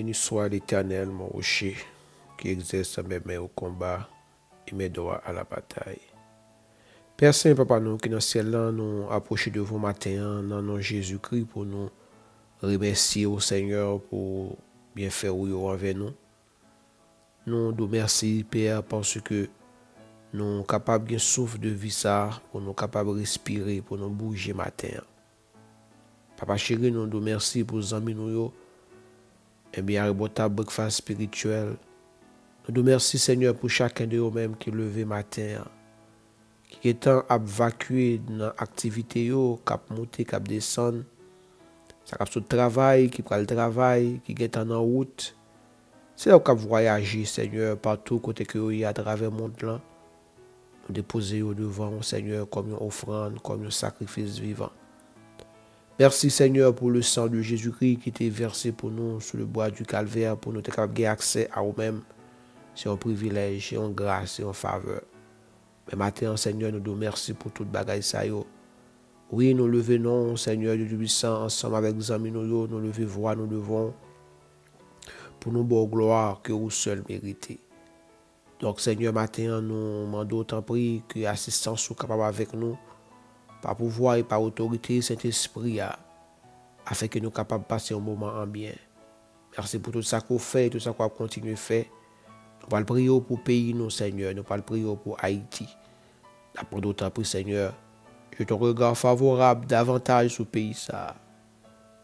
béni soit l'Éternel, mon rocher, qui exerce mes mains au combat et mes doigts à la bataille. Père Saint, Papa, nous qui dans le ciel, nous approchons de vous matin, dans nom Jésus-Christ, pour nous remercier au Seigneur pour bien faire envers nous. Nous nous remercions, Père, parce que nous sommes capables de souffle de vie, ça, pour nous capables de respirer, pour nous bouger matin. Papa chéri, nous nous remercions pour les amis nous. Et bien, arrêtable breakfast spirituel. Nous nous remercions, Seigneur, pour chacun de nous-mêmes qui est levé matin, qui est en évacué dans l'activité, qui a monté, qui a descendu, ça a le travail, qui prend le travail, qui est en route. C'est là qu'on voyager, Seigneur, partout côté que vous à travers le monde là. Nous déposer devant, Seigneur, comme une offrande, comme un sacrifice vivant. Merci, Seigneur, pour le sang de Jésus-Christ qui était versé pour nous sur le bois du calvaire, pour nous être capables d'avoir accès à nous-mêmes. C'est un privilège, c'est une grâce, c'est une faveur. Mais maintenant, Seigneur, nous nous remercions pour toute bagaille ça. Oui, nous levons, Seigneur, du puissant, ensemble avec les amis, nous levons voix, nous devons, pour nous bonne gloire que vous seul méritez. Donc, Seigneur, maintenant, nous demandons autant prix que l'assistance soit capable avec nous, par pouvoir et par autorité, Saint-Esprit, afin que nous soyons capables de passer un moment en bien. Merci pour tout ça qu'on fait, tout ça qu'on continue à faire. Nous parlons prier pour le pays, nous, Seigneur. Nous parlons prier pour Haïti. Après d'autant prix, Seigneur, je te regarde favorable davantage sur le pays. Ça.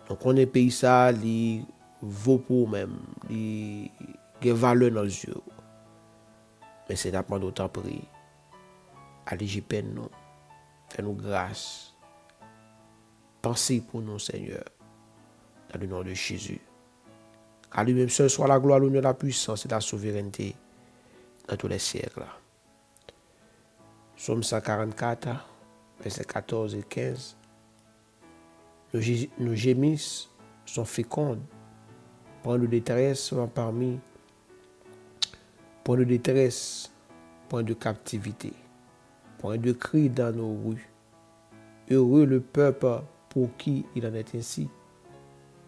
Donc, on est pays, ça, il vaut pour même, il a valeur dans les yeux. Mais c'est d'après d'autant prix. Allez, j'y peine nous. Fais-nous grâce. Pensez pour nous, Seigneur, dans le nom de Jésus. À lui-même seul soit la gloire, l'honneur, la puissance et la souveraineté dans tous les siècles. Psaume 144, versets 14 et 15. Nos gémisses sont fécondes. Point de détresse parmi. Point de détresse, point de captivité. Point de cri dans nos rues. Heureux le peuple pour qui il en est ainsi.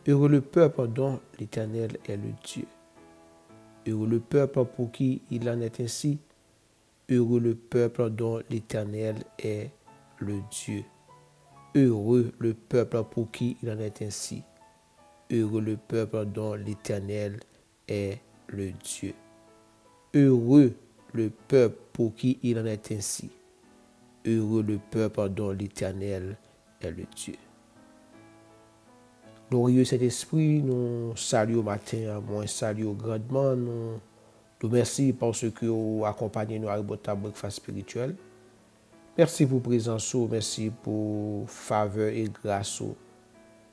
Heureux le peuple dont l'Éternel est le Dieu. Heureux le peuple pour qui il en est ainsi. Heureux le peuple dont l'Éternel est le Dieu. Heureux le peuple pour qui il en est ainsi. Heureux le peuple dont l'Éternel est le Dieu. Heureux le peuple pour qui il en est ainsi. Heureux le peuple dont l'Éternel est le Dieu. Glorieux Saint-Esprit, nous saluons au matin, moi saluons grandement, nous remercions parce que vous accompagnez nous à votre breakfast spirituel. Merci pour présence, merci pour faveur et grâce.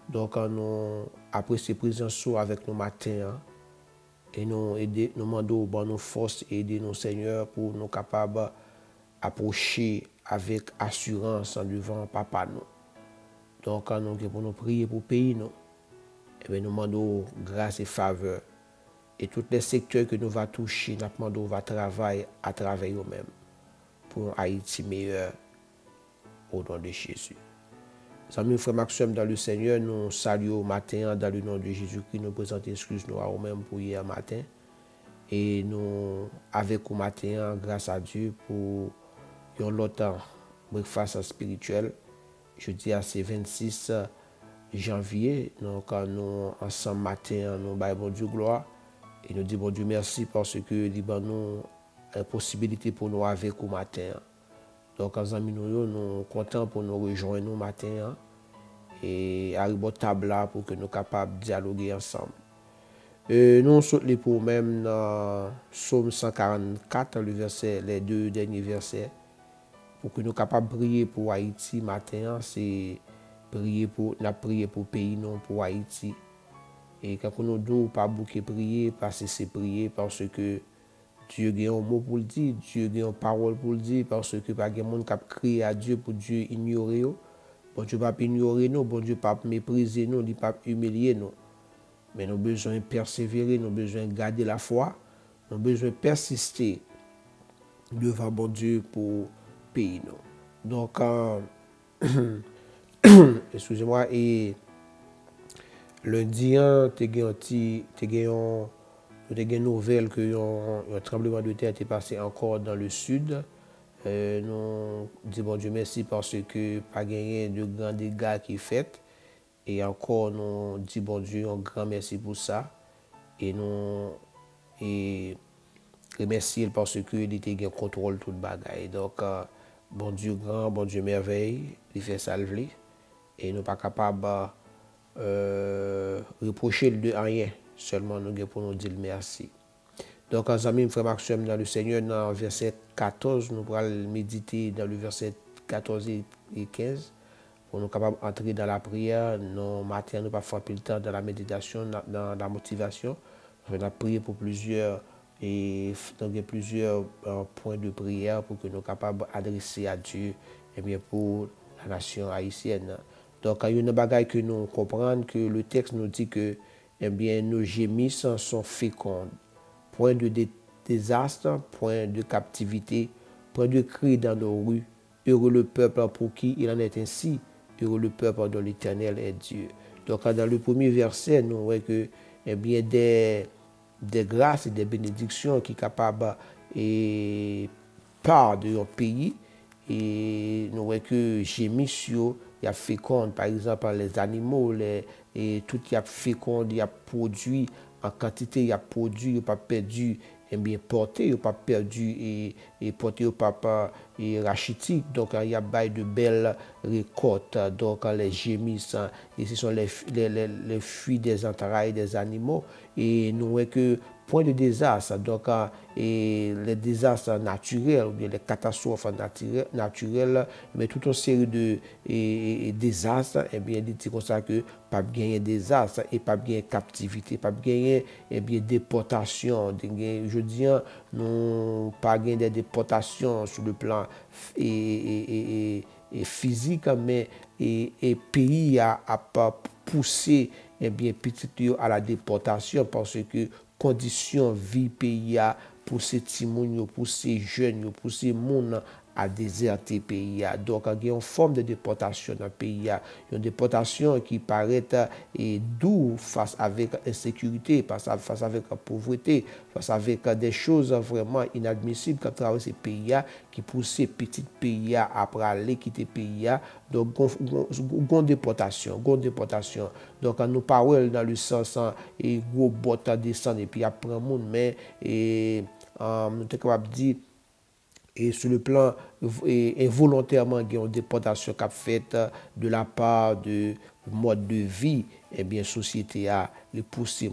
Donc, nous apprécions présence avec nous matin et nous demandons nos forces et aider nos seigneurs pour nous capables d'approcher avec assurance en devant Papa nous. Donc, nous pour nous prier pour le pays nous. Et bien, nous demandons grâce et faveur. Et tous les secteurs que nous va toucher, nous demandons va travailler à travers eux-mêmes pour un Haïti meilleur au nom de Jésus. Amis, frère Maxime, dans le Seigneur, nous saluons au matin dans le nom de Jésus-Christ, nous présentons excuses nous à nous-mêmes pour hier matin. Et nous, avec au matin, grâce à Dieu, pour l'autre breakfast spirituel, je dis à ces 26 janvier, donc nous ensemble matin, nous baillons bon Dieu gloire et nous disons bon Dieu merci parce que nous nous une possibilité pour nous avec au matin. Donc en amis nous sommes contents pour nous rejoindre au matin et arriver au table là pour que nous capables de dialoguer ensemble. Nous sommes pour même dans Psaume 144 les deux derniers versets pour que nous capables de prier pour Haïti matin, c'est prier pour le pays, non pour Haïti. Et quand nous ne pas beaucoup prier, parce que c'est prier, parce que Dieu a un mot pour le dire, Dieu a une parole pour le dire, parce que pas de monde qui a crié à Dieu pour Dieu ignorer. Bon Dieu pas ignorer nous, bon Dieu pas mépriser nous, il pas humilier nous. Mais nous avons besoin de persévérer, nous avons besoin de garder la foi, nous avons besoin de persister devant bon Dieu pour pays nous. Donc excusez-moi, et lundi, nous avons une nouvelle que un tremblement de terre était passé encore dans le sud. Nous disons bon Dieu merci parce que pas gagné de grands dégâts qui fait. Et encore, nous disons bon Dieu un grand merci pour ça. Et nous et remercier parce qu'il était en contrôle tout le bagage. Donc, bon Dieu grand, bon Dieu merveille, il fait salver. Et nous pas capable reprocher de rien. Seulement nous pour nous dire merci. Donc, en amis, frère Maxime, dans le Seigneur, dans le verset 14, nous allons méditer dans le verset 14 et 15 pour nous capables d'entrer dans la prière. Nos matins, nous pas faire plus le temps dans la méditation, dans la motivation. On a prié pour plusieurs points de prière pour que nous soyons capables d'adresser à Dieu et bien pour la nation haïtienne. Donc, il y a une bagaille que nous comprenons que le texte nous dit que eh bien, nos gémissements sont féconds. Point de désastre, point de captivité, point de cri dans nos rues. Heureux le peuple pour qui il en est ainsi. Heureux le peuple dont l'Éternel est Dieu. Donc, dans le premier verset, nous voyons que eh bien, des grâces et des bénédictions qui sont capables et part de leur pays. Et nous voyons que gémissio, il y a féconde, par exemple, les animaux, et tout qui a féconde, il y a produit en quantité, il y a produit, il n'y a pas perdu, et bien porté, il n'y a pas perdu, et porté, il n'y a pas rachitique. Donc, il y a de belles récoltes, donc les gémisses, et ce sont les fuites des entrailles des animaux. Et nous voyons que point de désastre, donc et les désastres naturels ou bien les catastrophes naturelles, mais toute une série de désastres, et bien dit comme ça que pas gagner désastre et pas gagner captivité, pas gagner et bien déportation. Je dis nous pas gagner des déportations sur le plan physique, mais et pays a pas poussé et bien petit à la déportation parce que conditions vie pays pour ces petits pour ces jeunes, pour ces monde à déserter pays. Donc, il y a une forme de déportation dans le pays. Une déportation qui paraît doux face avec l'insécurité, face avec la pauvreté, face avec des choses vraiment inadmissibles qui traversent ces pays qui poussent ces petits pays à aller quitter le pays. Donc, une déportation. Donc, nous parlons dans le sens et gros bot descendre et puis après un monde, mais nous sommes capables de dire et sur le plan involontairement, il y a une déportation qui a faite de la part de mode de vie, et bien, société a les poussé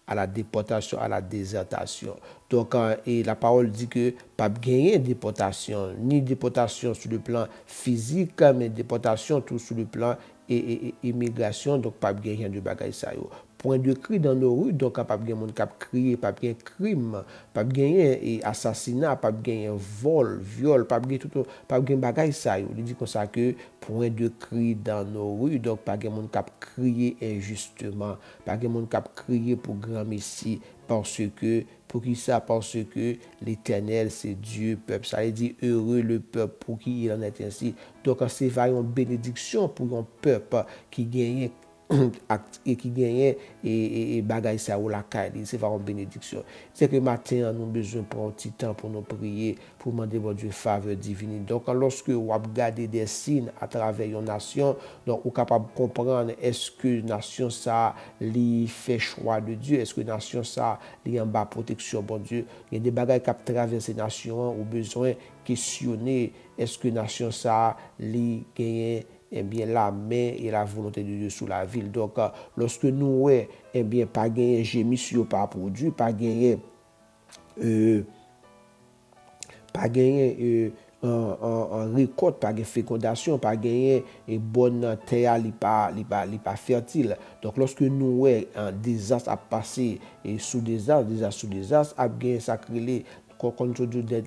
à la déportation, à la désertation. Donc, et la parole dit que pas gagner déportation, ni déportation sur le plan physique, mais déportation tout sur le plan immigration, donc pas gagner de bagaille ça. Point de cri dans nos rues, donc pas de monde qui crier, pas de crime, pas de assassinat, pas de vol, viol, pas de tout, pas de bagaille ça. Il dit comme ça que point de cri dans nos rues, donc pas de monde qui crier injustement, pas de monde qui crier pour grand messie parce que pour qui ça parce que l'Éternel c'est Dieu peuple. Ça veut dire heureux le peuple pour qui il en est ainsi. Donc c'est une bénédiction pour un peuple qui gagne et qui gagne et bagaille ça ou la caille, c'est vraiment une bénédiction. C'est que matin nous avons besoin de prendre un petit temps pour nous prier, pour demander bon Dieu faveur divine. Donc lorsque vous regardez des signes à travers une nation, donc vous êtes capable de comprendre est-ce que nation ça li fait choix de Dieu, est-ce que nation ça li en bas protection bon Dieu. Il y a des bagailles qui traversent nation ou besoin questionner est-ce que nation ça li gagne eh bien, la main et la volonté de Dieu sur la ville. Donc, lorsque nous, eh bien, pas gagner gémission par produit, pas gagner, en récolte, pas gagner fécondation, pas gagner une bonne terre, pas fertile. Donc, lorsque nous, un désastre a passé et sous désastre, a gagné sacré contre des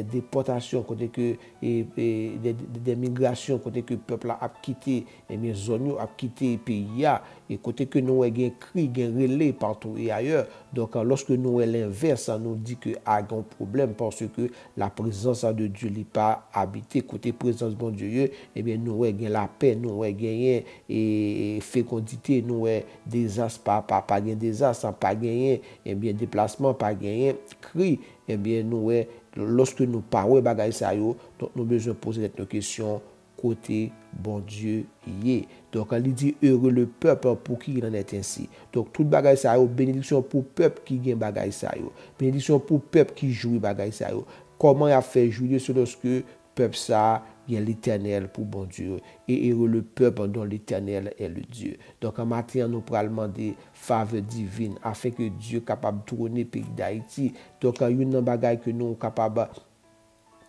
déportations, côté que des migrations, côté que le peuple a quitté les zones, a quitté le pays, et côté que nous avons cri, relais partout et ailleurs. Donc, lorsque nous avons l'inverse, ça nous dit que a un problème parce que la présence de Dieu n'est pas habité. Côté présence de Dieu, eh bien, nous avons la paix, nous avons gagné et fécondité, nous avons désastre, pas gagné désastre, pas gagné, eh bien, déplacement, pas gagné cri, eh bien, nous avons, lorsque nous parlons de ça, donc nous avons besoin de poser cette question côté bon Dieu y est. Donc, il dit heureux le peuple pour qui il en est ainsi. Donc, toute bagaille ça yo, bénédiction pour peuple qui gagne bagaille ça yo. Bénédiction pour peuple qui joue bagaille ça yo. Comment il a fait jouer sur lorsque peuple ça il y a l'Éternel pour bon Dieu. Et heureux le peuple dont l'Éternel est le Dieu. Donc, en matin, nous pourrons demander faveur divine afin que Dieu capable de tourner le pays d'Haïti. Donc, il y a une bagaille que nous sommes capables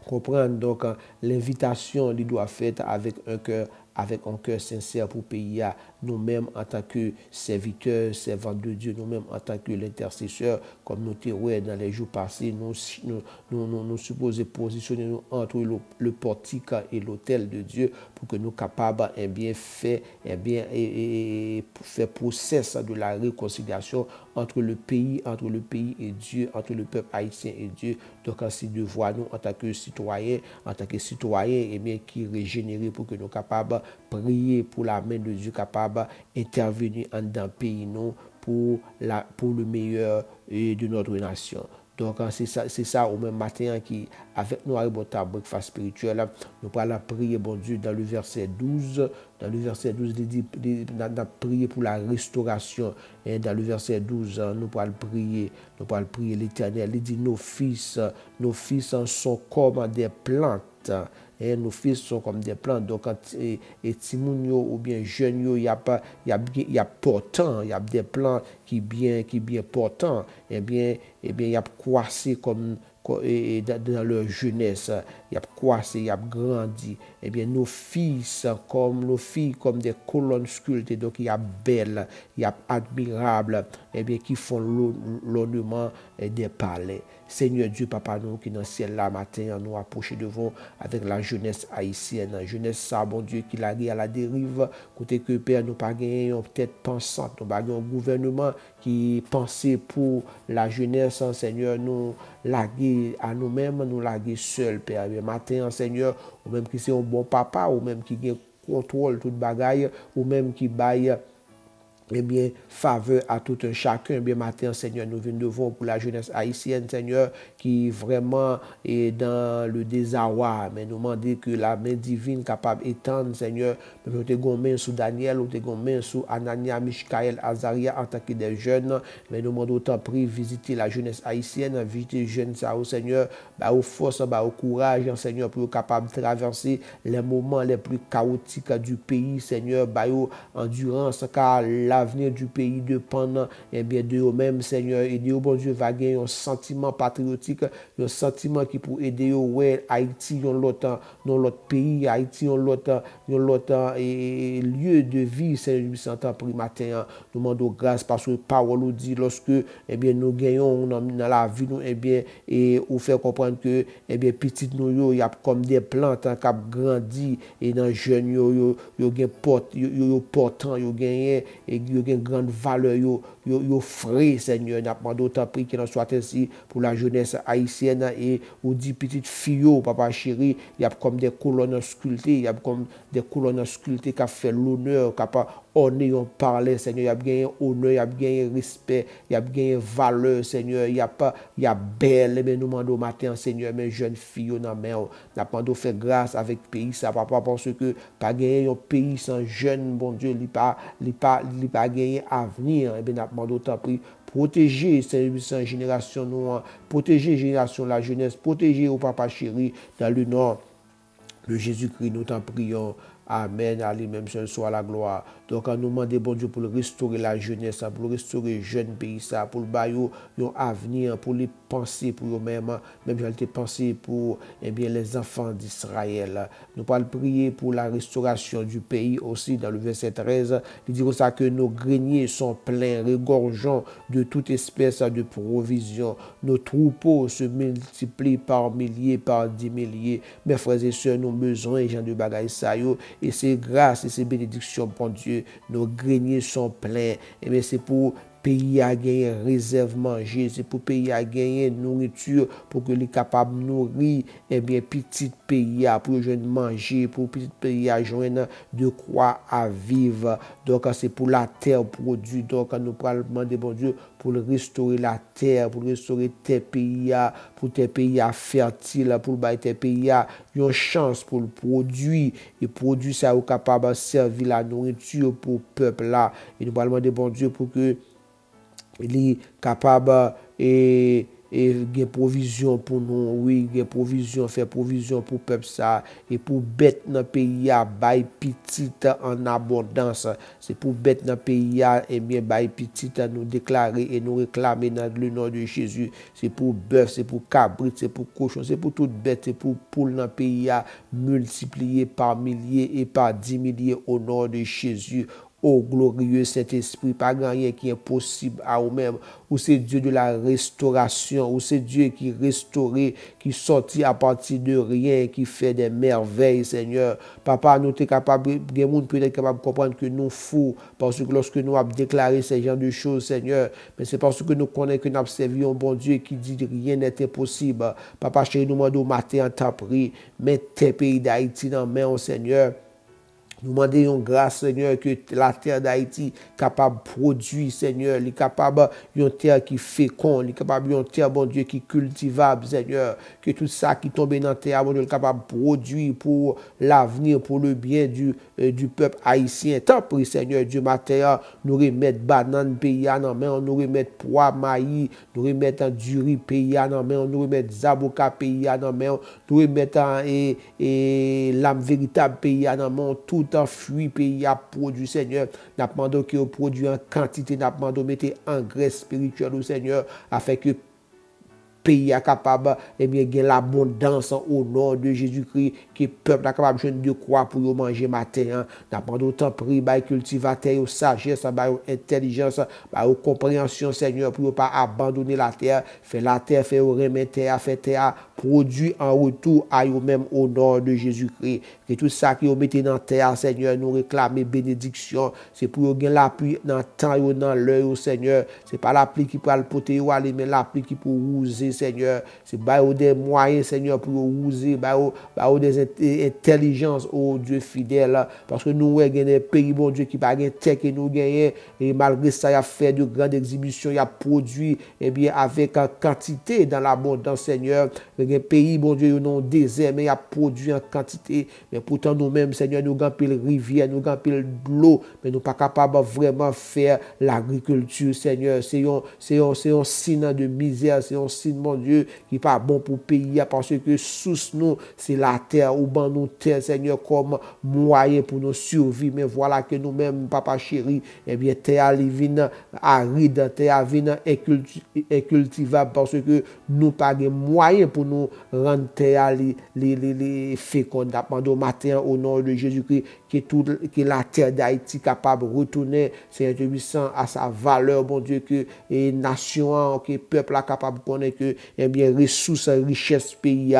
comprendre. Donc, l'invitation lui doit faite avec un cœur sincère pour payer nous-mêmes en tant que serviteurs, servants de Dieu, nous-mêmes en tant que l'intercesseur, comme nous t'avons dans les jours passés, nous supposons positionner nous entre le portique et l'autel de Dieu pour que nous capables faire process de la réconciliation entre le pays et Dieu, entre le peuple haïtien et Dieu. Donc, c'est devoir nous en tant que citoyens, eh bien, qui régénérés pour que nous capables prier pour la main de Dieu capable d'intervenir dans le pays nous pour le meilleur de notre nation. Donc, c'est ça au même matin qui, avec nous, arrive au breakfast spirituel, nous allons prier, bon Dieu, dans le verset 12. Dans le verset 12, il dit, prier pour la restauration. Et dans le verset 12, nous allons prier l'Éternel. Il dit, nos fils sont comme des plantes. Et nos fils sont comme des plantes. Donc, et Timounio ou bien jeunes, il y a portant, il y a des plantes qui bien portant. Eh bien, il y a croissé comme dans leur jeunesse, il y a croissé, il y a grandi. Eh bien, nos filles comme des colonnes sculptées, donc il y a belles, il y a admirables, eh bien, qui font l'ornement des palais. Seigneur Dieu, Papa, nous qui dans le ciel là matin, nous approchons devant avec la jeunesse haïtienne, la jeunesse ça, bon Dieu, qui l'a à la dérive, côté que Père, nous pas gagné peut-être pensante, nous pas gagné un gouvernement qui pensait pour la jeunesse, Seigneur, nous laguer à nous-mêmes, nous laguer seuls, Père. Mais matin, Seigneur, ou même qui c'est un bon papa, ou même qui contrôle toute bagaille, ou même qui baille eh bien, faveur à tout un chacun. Eh bien, matin, Seigneur, nous venons devant pour la jeunesse haïtienne, Seigneur, qui vraiment est dans le désarroi. Mais nous demandons que la main divine capable d'étendre, Seigneur, nous avons main sous Daniel, nous avons main sous Anania, Michkaël, Azaria, en tant que des jeunes. Mais nous demandons autant prier, visiter la jeunesse haïtienne, visiter les jeunes, ça, au Seigneur, au force, au courage, Seigneur, pour être capable de traverser les moments les plus chaotiques du pays, Seigneur, au endurance, car l'avenir du pays dépend de eux-mêmes, Seigneur. Et Dieu, bon Dieu, va gagner un sentiment patriotique, un sentiment qui peut aider Haïti, l'autre pays, Haïti, l'autre lieu de vie, Seigneur, nous sentons pris matin. Nous demandons grâce parce que parole nous dit lorsque nous gagnons dans la vie, nous, et nous fait comprendre que petit nous, il y a comme des plantes qui ont grandi et dans les jeunes, il y a portant, il y a une grande valeur, yo frais, Seigneur. N'a pas d'autant prix qu'il en soit ainsi pour la jeunesse haïtienne et ou dit petites filles, papa chéri, il y a comme des colonnes sculptées, il y a comme des colonnes sculptées qui a fait l'honneur, qui a honneur, on parlait, Seigneur, il y a gagné honneur, il y a gagné respect, il y a gagné valeur, Seigneur, il y a belle, mais nous demandons matin, Seigneur, mes jeunes filles, dans mer, n'a pas de faire grâce avec pays, ça, papa, parce que pas gagner un pays sans jeune, bon Dieu, il pas gagné avenir, et bien, n'a pas d'autant pris protéger cette génération noire, protéger génération la jeunesse, protéger au papa chéri dans le nom de Jésus-Christ, nous t'en prions. Amen, à lui-même seul soit la gloire. Donc, on nous demande, bon Dieu, pour restaurer la jeunesse, pour restaurer le jeune pays, pour le bailler un avenir, pour les penser pour eux-mêmes, même j'ai été pensé pour les enfants d'Israël. Nous allons prier pour la restauration du pays aussi, dans le verset 13. Il dit ça que nos greniers sont pleins, regorgeant de toute espèce de provision. Nos troupeaux se multiplient par milliers, par 10 milliers. Mes frères et sœurs, nous avons besoin, gens de bagaille ça, et ces grâces et ces bénédictions, bon Dieu, nos greniers sont pleins. Et bien c'est pour pays à gagner réserve manger, c'est pour pays à gagner nourriture, pour que les capables de nourrir, et bien petit pays à pour joindre manger, pour petit pays à joindre de quoi à vivre. Donc c'est pour la terre produit. Donc nous parlons demander bon Dieu pour restaurer la terre, pour restaurer tes pays, pour tes pays fertiles, pour bailler tes pays une chance pour le produire et produire ça est capable de servir la nourriture pour le peuple là. Et nous parlons demander bon Dieu pour que il est capable et gen provision pour nous, oui, gen provision, faire provision pour peuple ça, et pour bête dans le pays, bail petit en abondance. C'est pour bête dans le pays, et bien, bail petit nous déclarer et nous réclamer dans le nom de Jésus. C'est pour bœuf, c'est pour cabrit, c'est pour cochon, c'est pour toute bête, c'est pour poule dans le pays, multiplié par milliers et par 10 milliers au nom de Jésus. Oh glorieux Saint-Esprit, pas rien qui est impossible à vous-même. Ou c'est Dieu de la restauration, ou c'est Dieu qui restaure, qui sortit à partir de rien, qui fait des merveilles, Seigneur. Papa, nous sommes capables, peut-être capable de comprendre que nous fous, parce que lorsque nous avons déclaré ce genre de choses, Seigneur, mais c'est parce que nous connaissons que nous avons servi un bon Dieu qui dit que rien n'est impossible. Papa, chéri, nous demandons au matin en temps pris, mets tes pays d'Haïti dans la main, Seigneur. Nous demandons grâce, Seigneur, que la terre d'Haïti capable de produire, Seigneur, est capable d'une terre qui féconde, est capable d'une terre, bon Dieu, qui cultivable, Seigneur, que tout ça qui tombe dans la terre, bon Dieu, est capable de produire pour l'avenir, pour le bien du peuple haïtien. Tant pis, Seigneur, Dieu, matin, nous remettre banane pays en main, nous remettre pois, maïs, nous remettre du riz pays en main, nous remettre zaboka pays en main, nous remettre l'âme véritable pays en main, tout fuit pays à produit, Seigneur. Nous demandons que vous produit en quantité, nous demandons de mettre engrais spirituel au Seigneur, afin que pays est capable et bien gain l'abondance au nom de Jésus-Christ, que peuple est capable de quoi pour manger matin. Nous demandons autant prix by cultivateur, sagesse, by intelligence, by compréhension, Seigneur, pour ne pas abandonner la terre, faire la terre, faire remettre terre, faire terre produit en retour à eux-mêmes au nom de Jésus-Christ. Que tout ça qui vous mettez dans la terre, Seigneur, nous réclamer bénédiction. C'est pour vous gagner l'appui dans le temps et dans l'heure, Seigneur. C'est pas l'appui qui peut le porter, mais l'appui qui peut user, Seigneur. C'est des moyens, Seigneur, pour user, des intelligences, oh Dieu fidèle. Parce que nous, avons des pays, bon Dieu, qui pas de tech et nous gagnons. Et malgré ça, il a fait de grandes exhibitions, il a produit, eh bien, avec en quantité dans l'abondance, Seigneur. Les pays, bon Dieu, non désert, mais il a produit en quantité. Mais pourtant, nous-mêmes, Seigneur, nous avons pile rivière, nous avons pile de l'eau, mais nous ne sommes pas capables vraiment faire l'agriculture, Seigneur. C'est un signe de misère, c'est un signe, mon Dieu, qui n'est pas bon pour le pays, parce que sous nous, c'est la terre, ou ban nous terre, Seigneur, comme moyen pour nous survivre. Mais voilà que nous-mêmes, papa chéri, eh bien, terre vient aride, terre vient incultivable, parce que nous pas de moyens pour nous rendre terre les fécondes. Au matin, au nom de Jésus-Christ, que la terre d'Haïti capable de retourner, c'est puissant à sa valeur, bon Dieu, que les nations, que le peuple est capable de connaître que, eh bien, ressources, richesses, pays,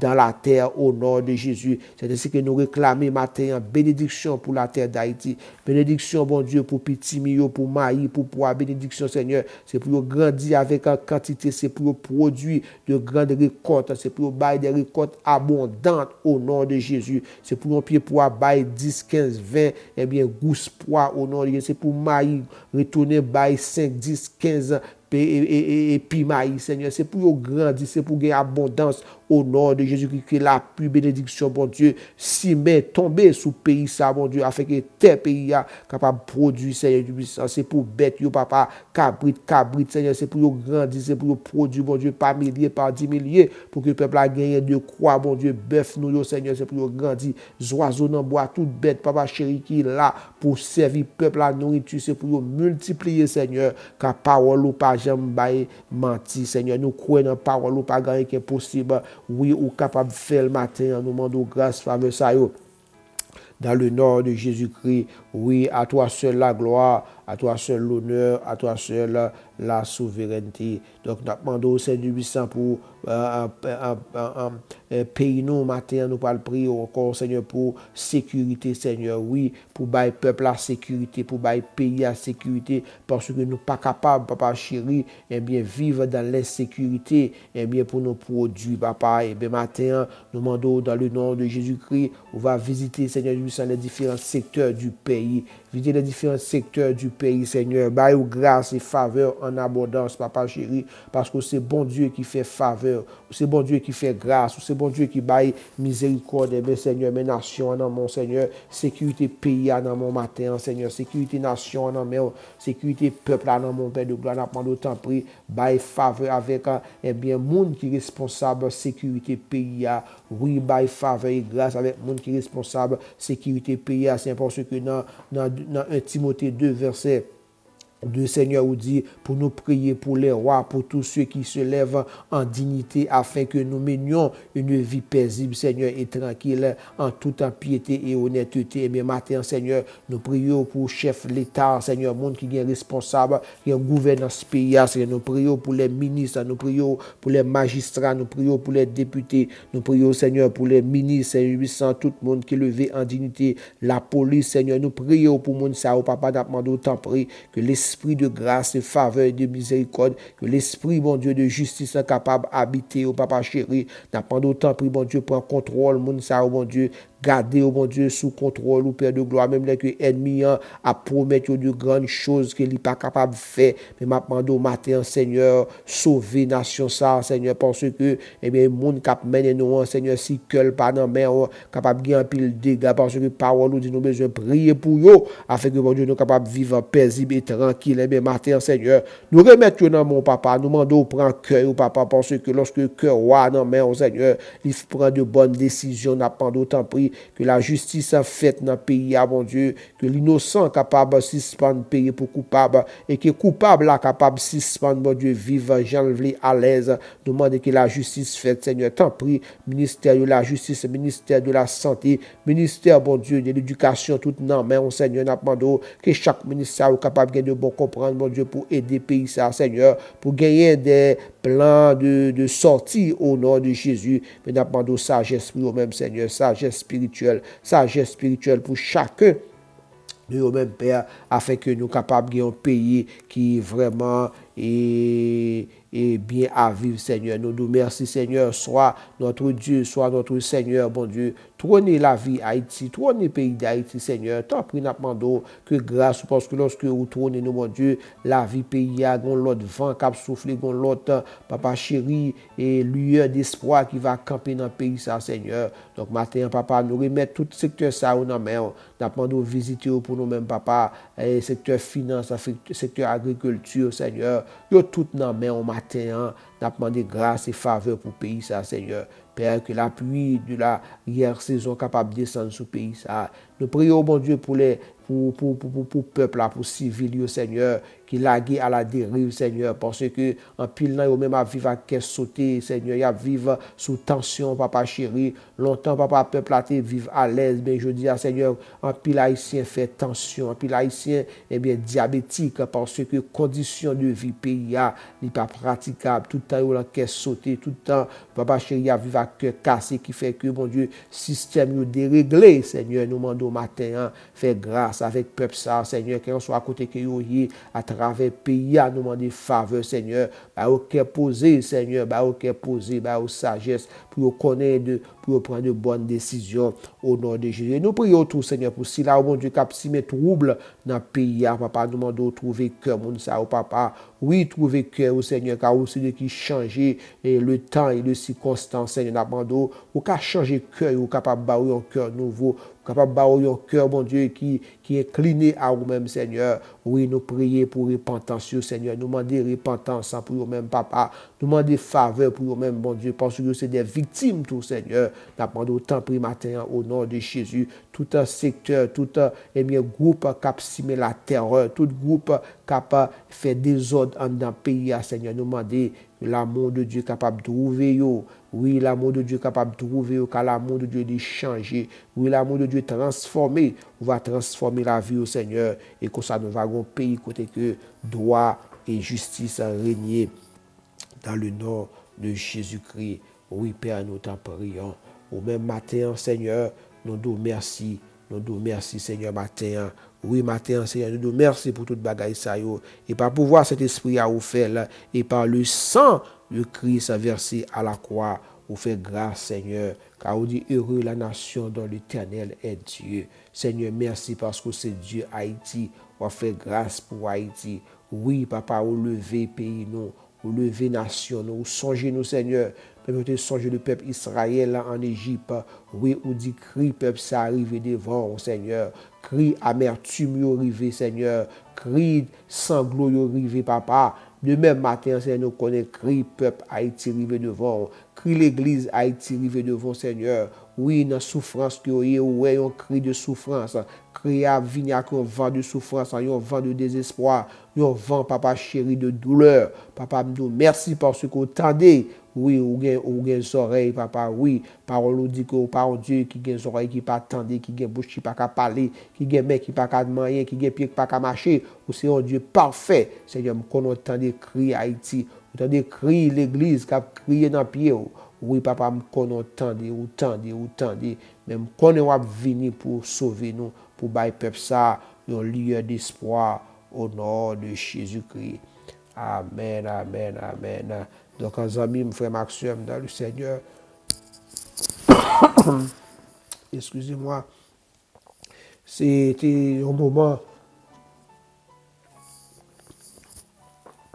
dans la terre, au nom de Jésus. C'est ainsi que nous réclamons matin, bénédiction pour la terre d'Haïti, bénédiction, bon Dieu, pour petit milieu, pour maïs, pour poids, bénédiction, Seigneur, c'est pour grandir avec en quantité, c'est pour produire de grandes récoltes, c'est pour bailler des récoltes abondantes au nom de Jésus. C'est pour un pied pour bailler 10, 15, 20, eh bien, gousse poids au nom de Jésus. C'est pour maïs, retourner bailler 5, 10, 15, et puis maïs, Seigneur. C'est pour grandir, c'est pour gagner abondance au nom de Jésus-Christ, que la plus bénédiction, bon Dieu, si met tomber sous pays, ça, bon Dieu, afin que tes pays a capable de produire, Seigneur du puissant. C'est pour bête, yo papa, cabrit, Seigneur, c'est pour grandir, c'est pour produire, bon Dieu, par milliers, par 10 milliers, pour que le peuple a gagné de quoi, bon Dieu, bœuf nous, yo, Seigneur, c'est pour grandir, oiseaux dans bois, toute bête, papa chéri, qui est là pour servir le peuple à nourriture, c'est pour multiplier, Seigneur, car parole ou pas jamais menti, Seigneur, nous croyons dans parole ou pas gagner qui est possible. Oui, ou capable de faire le matin, nous demandons grâce, faveur, ça, yo. Dans le nom de Jésus-Christ, oui, à toi seul la gloire, à toi seul l'honneur, à toi seul la souveraineté. Donc, nous demandons, Seigneur puissant, pour pays nous, matin, nous pas le prier encore, Seigneur, pour sécurité, Seigneur. Oui, pour bailler peuple la sécurité, pour bailler pays la sécurité, parce que nous pas capables, papa chéri, eh bien, vivre dans l'insécurité, eh bien, pour nos produits, papa. Et bien, matin, nous demandons, dans le nom de Jésus-Christ, on va visiter, Seigneur, les différents secteurs du pays. Visiter les différents secteurs du pays, Seigneur. Baille grâce et faveur en abondance, papa chéri, parce que c'est bon Dieu qui fait faveur, c'est bon Dieu qui fait grâce, c'est bon Dieu qui baille miséricorde, eh bien, Seigneur, mes nations, dans mon Seigneur, sécurité pays, dans mon matin, Seigneur, sécurité nation, dans mon sécurité peuple, dans mon Père de gloire, n'a pas d'autant prix, baille faveur avec, eh bien, monde qui est responsable, sécurité pays, oui, baille faveur et grâce avec monde qui est responsable, sécurité pays, c'est parce que dans 1 Timothée 2, verset 2, Seigneur, vous dit pour nous prier pour les rois, pour tous ceux qui se lèvent en dignité, afin que nous menions une vie paisible, Seigneur, et tranquille, en toute piété et honnêteté. Et bien, matin, Seigneur, nous prions pour chef l'État, Seigneur, monde qui est responsable, qui gouverne dans ce pays, Seigneur. Nous prions pour les ministres, nous prions pour les magistrats, nous prions pour les députés, nous prions, Seigneur, pour les ministres, Seigneur, tout le monde qui est levé en dignité, la police, Seigneur, nous prions pour monde ça, au papa, d'apprendre autant prier que l'esprit de grâce, de faveur et de miséricorde, que l'esprit, mon Dieu, de justice est capable d'habiter au papa chéri. N'apprendre autant, prie, mon Dieu, prend contrôle, mon ça, mon Dieu, garder, oh mon Dieu, sous contrôle, au Père de gloire, même les ennemis à promettre de grandes choses qu'il n'est pas capable de faire. Mais maintenant, au matin, Seigneur, sauver nation ça, Seigneur, parce que, eh bien, le monde qui mène nous, Seigneur, si que pas dans mer, capable de gagner un pile de dégâts, parce que parole nous dit, nous besoin de prier pour eux, afin que, mon Dieu, nous capable de vivre paisible et tranquille. Eh bien, matin, Seigneur, nous remettons dans mon papa, nous demandons prendre cœur au papa, parce que lorsque le cœur roi dans mer, Seigneur, il prend de bonnes décisions, n'a pas d'autant prix que la justice a faite dans le pays, mon Dieu, que l'innocent capable de suspendre payer pour coupable, et que coupable est capable de suspendre, mon Dieu, vivre, j'enlève à l'aise, nous demandons que la justice faite, Seigneur, tant prie, ministère de la justice, ministère de la santé, ministère, bon Dieu, de l'éducation, tout non, mais on, Seigneur, nous demandons que chaque ministère soit capable de bon comprendre, mon Dieu, pour aider le pays, ça, Seigneur, pour gagner des plans de sortie au nom de Jésus, mais nous demandons sagesse pour nous-mêmes, Seigneur, sagesse spirituelle pour chacun de nous-mêmes, Père, afin que nous soyons capables de un pays qui vraiment et bien à vivre, Seigneur. Nous nous merci, Seigneur, soit notre Dieu, soit notre Seigneur, bon Dieu. Trônez la vie Haïti, trônez le pays d'Haïti, Seigneur. Tant pis, nous demandons que grâce, parce que lorsque vous trônez nous, mon Dieu, la vie pays a l'autre vent qui a soufflé, l'autre papa chéri, et lueur d'espoir qui va camper dans le pays, ça, Seigneur. Donc, matin, papa, nous remettons tout secteur ça dans la main. Nous demandons visiter pour nous-mêmes, papa, secteur finance, secteur agriculture, Seigneur. Yo tout dans la main au matin. N'a demandé grâce et faveur pour le pays, ça, Seigneur. Père, que la pluie de la hier saison capable de descendre sur le pays, ça. Nous prions, bon Dieu, pour les pour peuple là, pour civil, Seigneur, qui lagué à la dérive, Seigneur, parce que en pile là, même à vivre à caisse sauter, Seigneur, il y a vivre sous tension, papa chéri. Longtemps, papa, peuple là, vivre à l'aise, mais je dis à Seigneur, en pile haïtien fait tension, en pile haïtien, eh bien, diabétique, parce que condition de vie pays n'est pas praticable, tout le temps, il y a caisse sauter, tout le temps, papa chéri, il y a vivre à cœur cassé, qui fait que, mon Dieu, système déréglé, Seigneur, nous demandons au matin, fait grâce avec peuple ça, Seigneur, qu'on soit à côté que vous à travers pays, à nous demander faveur, Seigneur, bah au cœur posé, Seigneur, bah au cœur posé, bah au sagesse, pour connaître, pour prendre de bonnes décisions au nom de Jésus. Nous prions tout, Seigneur, pour si là, mon Dieu, cap si met trouble dans le pays, papa, nous demandons trouver cœur, mon ça, au papa, oui, trouver cœur au Seigneur, car aussi de qui changer et le temps et les circonstances, Seigneur, nous demandons, ou qu'à changer cœur, ou capable de un cœur nouveau, capable de un cœur, mon Dieu, qui est incliné à vous-même, Seigneur. Oui, nous prions pour repentance, Seigneur. Nous demandons repentance pour vous-même, papa. Nous demandons faveur pour vous-même, bon Dieu, parce que c'est des victimes, tout, Seigneur. Nous demandons autant pris matin au nom de Jésus. Tout un secteur, tout un groupe cap simer la terreur, tout groupe cap fait désordre dans le pays, Seigneur. Nous demandons l'amour de Dieu capable de trouver yo. Oui, l'amour de Dieu capable de trouver yo, car l'amour de Dieu est changé. Oui, l'amour de Dieu transformé. On va transformer la vie au Seigneur. Et comme ça, nous allons pays côté que droit et justice régner dans le nom de Jésus-Christ. Oui, Père, nous t'en prions. Au même matin, Seigneur, nous nous merci. Nous nous merci, Seigneur, matin. Oui, matin, Seigneur, nous nous merci pour toute bagaille ça yo. Et par pouvoir cet esprit à vous faire là, et par le sang de Christ versé à la croix, vous fait grâce, Seigneur. Car vous dit heureux la nation dont l'Éternel est Dieu. Seigneur, merci parce que c'est Dieu Haïti. On fait grâce pour Haïti. Oui, papa, vous levez pays nous. Vous levez nation, nous songez-nous, Seigneur. Permettez de songer le peuple Israël en Égypte. Oui, ou dit cri, peuple, ça arrive devant, Seigneur. Cri amertume, yo arrive, Seigneur. Cri sanglot, yo arrive, papa. De même matin, Seigneur, nous connaissons cri, peuple, Haïti arrive devant. Cri l'église, Haïti arrive devant, Seigneur. Oui, dans la souffrance que vous avez, un cri de souffrance. Cri à venir avec un vent de souffrance, un vent de désespoir, un vent, papa chéri, de douleur. Papa, nous merci parce que vous entendez. Oui, ou gen oreilles, papa, oui. Parole nous dit que par Dieu qui gen oreilles qui pas attendre, qui gen bouche qui pas qu'à parler, qui gen main qui pas qu'à demander, qui gen pied qui pas qu'à marcher. Ou c'est un Dieu parfait. Seigneur, qu'on entend des cris Haïti, on entend des cris l'église qui a crié dans pied. Oui, papa, qu'on entendait, même qu'on est venu pour sauver nous, pour bailler peuple ça, un lieu d'espoir au nom de Jésus-Christ. Amen, amen, amen. Donc, en amis, mon frère Maxime, dans le Seigneur, excusez-moi, c'était un moment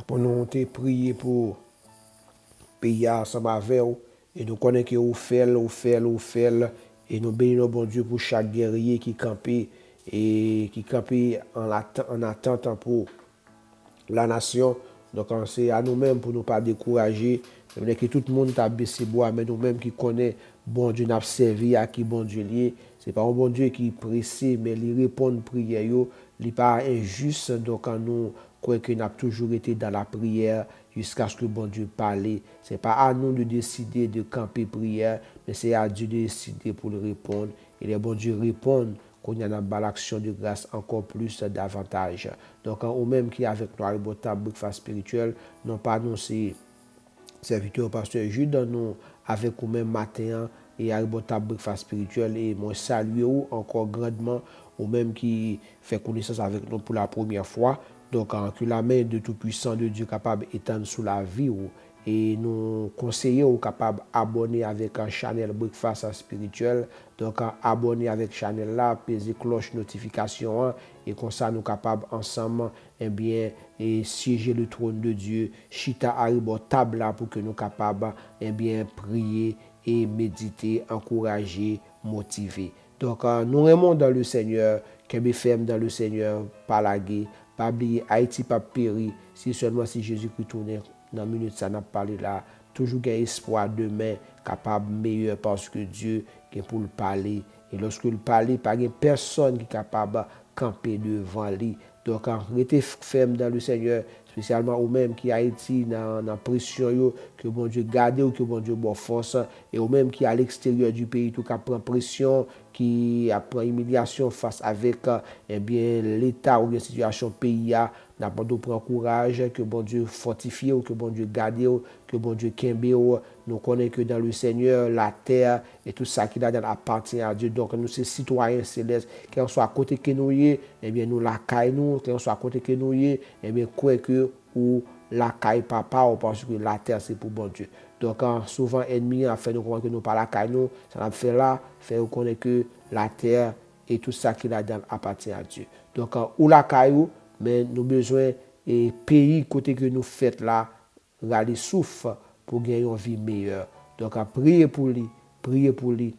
pour nous prier pour pays ensemble avec vous. Et nous connaissons que vous faites, et nous bénissons bon Dieu pour chaque guerrier qui campait et qui campait en attente pour la nation. Donc, c'est à nous-mêmes pour ne pas décourager. Que tout le monde t'a baissé bois, mais nous-mêmes qui connaissons, bon Dieu n'a servi à qui bon Dieu lié. Ce n'est pas un bon Dieu qui est pressé, mais il répond à prière. Il n'est pas injuste. Donc, nous croyons qu'il a toujours été dans la prière jusqu'à ce que bon Dieu parle. Ce n'est pas à nous de décider de camper prière, mais c'est à Dieu de décider pour le répondre. Et les bon Dieu répondent qu'on y a dans l'action de grâce encore plus davantage. Donc, ou même qui avec nous, à table breakfast spirituel, non pas annoncé serviteur pasteur Jude, nous avec vous même matin et à table breakfast spirituel et moi saluer ou encore grandement ou même qui fait connaissance avec nous pour la première fois. Donc, que la main de tout-puissant de Dieu capable d'étendre sous la vie ou et nous conseillons capable abonner avec un channel breakfast spirituel. Donc abonner avec channel là, peser cloche notification et comme ça nous capables ensemble et siéger le trône de Dieu, chita arriba table là pour que nous capables prier et méditer, encourager, motiver. Donc nous aimons dans le Seigneur, qu'elle ferme dans le Seigneur, pas laguer, pas oublier Haïti pas périr, si seulement si Jésus-Christ tourne dans la minute ça n'a parlé là, toujours qu'il y a espoir demain, capable meilleur parce que Dieu est pour le parler. Et lorsque le parler, pas personne qui est capable de camper devant lui. Donc, restez ferme dans le Seigneur, spécialement ou même qui Haïti dans la pression, que bon Dieu garde ou que bon Dieu bonne force, et ou même qui à l'extérieur du pays, tout cas prend pression, qui prend humiliation face avec l'état ou la situation pays a, n'a pas de prendre courage, que bon Dieu fortifie ou que bon Dieu garde ou que bon Dieu kembe ou. Nous connaissons que dans le Seigneur, la terre et tout ça qui là appartient à Dieu. Donc nous sommes citoyens célestes, qu'on soit à côté que nous y, nous la caille nous, qu'on soit à côté que nous y, quoi que ou la caille papa ou parce que la terre c'est pour bon Dieu. Donc souvent ennemi a fait nous comprendre que nous pas la caille nous, ça a fait là, fait nous connaître que la terre et tout ça qui là appartient à Dieu. Donc ou la caille mais nous besoin et pays côté que nous fait là, râler souffle pour gagner une vie meilleure. Donc, à prier pour lui,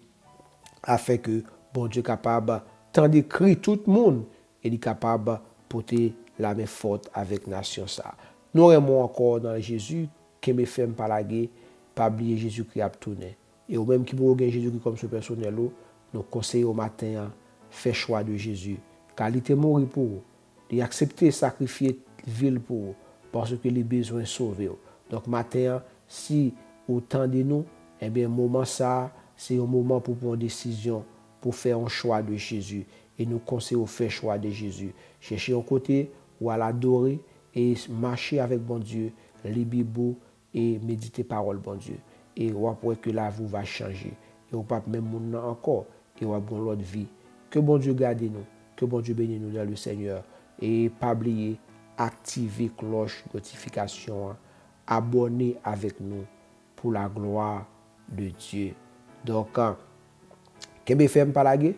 afin que bon Dieu capable, tant d'écrire tout le monde, et il est capable de porter la main forte avec la nation. Nous aimons encore dans Jésus, qui me fait par la guerre, pas oublier Jésus qui a tourné. Et au même qui pour gagner Jésus comme ce personnel, nous conseillons au matin, fait choix de Jésus, car il était mort pour vous, il a accepté sacrifier ville pour vous, parce que les besoins sauvés. Donc, matin, si autant de nous, eh bien, moment ça, c'est un moment pour prendre une décision, pour faire un choix de Jésus. Et nous conseillons de faire choix de Jésus. Chercher un côté où à l'adorer et marcher avec bon Dieu, les Bibles et méditer parole bon Dieu. Et on va que la vie va changer. Et on va même monde encore et on va avoir l'autre vie. Que bon Dieu garde nous, que bon Dieu bénisse nous dans le Seigneur. Et pas oublier, activer cloche notification, abonner avec nous pour la gloire de Dieu. Donc, qu'est-ce que fait par la guerre?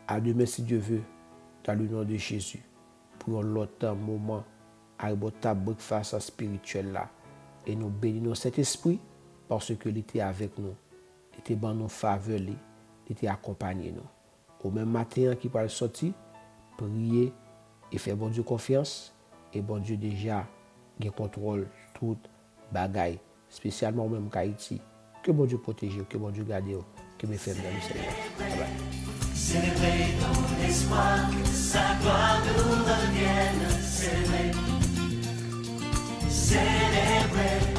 À demain si Dieu veut, dans le nom de Jésus, pour un autre moment, avec votre breakfast spirituel là. Et nous bénissons cet esprit parce que il était avec nous. Il était dans nos faveurs, il était accompagné nous. Au même matin qui va sortir, prier et faire bon Dieu confiance. Et bon Dieu déjà, il contrôle toute bagaille, spécialement même Haïti. Que bon Dieu protège, que bon Dieu garde, que me fait dans le Seigneur. Bye bye. Célébrer ton espoir, sa gloire nous revienne. Célébrer, célébrer.